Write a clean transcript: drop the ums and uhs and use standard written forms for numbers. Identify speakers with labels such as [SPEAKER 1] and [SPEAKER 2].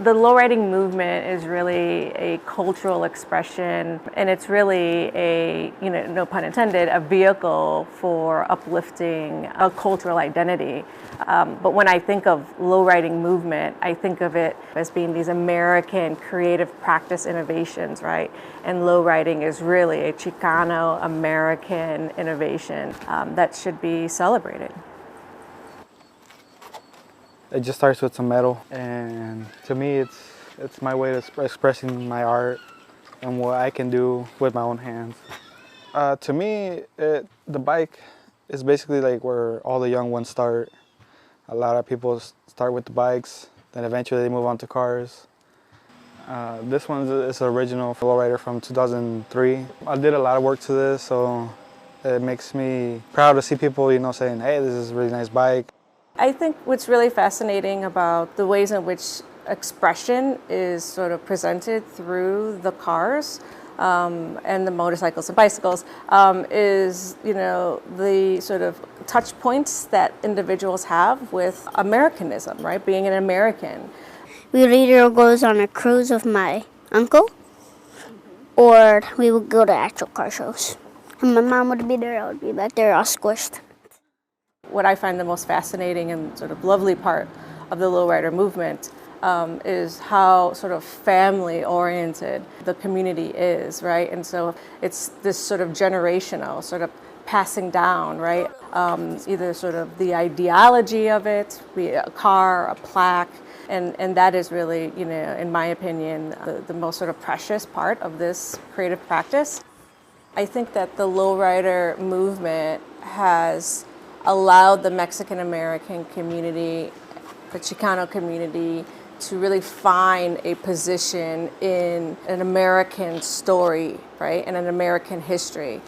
[SPEAKER 1] The lowriding movement is really a cultural expression, and it's really a, no pun intended, a vehicle for uplifting a cultural identity. But when I think of lowriding movement, I think of it as being these American creative practice innovations, right? And lowriding is really a Chicano-American innovation that should be celebrated.
[SPEAKER 2] It just starts with some metal, and to me it's my way of expressing my art and what I can do with my own hands. To me, the bike is basically like where all the young ones start. A lot of people start with the bikes, then eventually they move on to cars. This one is an original lowrider from 2003. I did a lot of work to this, so it makes me proud to see people, saying, hey, this is a really nice bike.
[SPEAKER 1] I think what's really fascinating about the ways in which expression is sort of presented through the cars and the motorcycles and bicycles is, the sort of touch points that individuals have with Americanism, right? Being an American.
[SPEAKER 3] We would either go on a cruise with my uncle, or we would go to actual car shows. And my mom would be there, I would be back there all squished.
[SPEAKER 1] What I find the most fascinating and sort of lovely part of the lowrider movement is how sort of family-oriented the community is, right? And so it's this sort of generational, sort of passing down, right? Either sort of the ideology of it, be a car, a plaque, and that is really, in my opinion, the most sort of precious part of this creative practice. I think that the lowrider movement has allowed the Mexican-American community, the Chicano community, to really find a position in an American story, right, and an American history.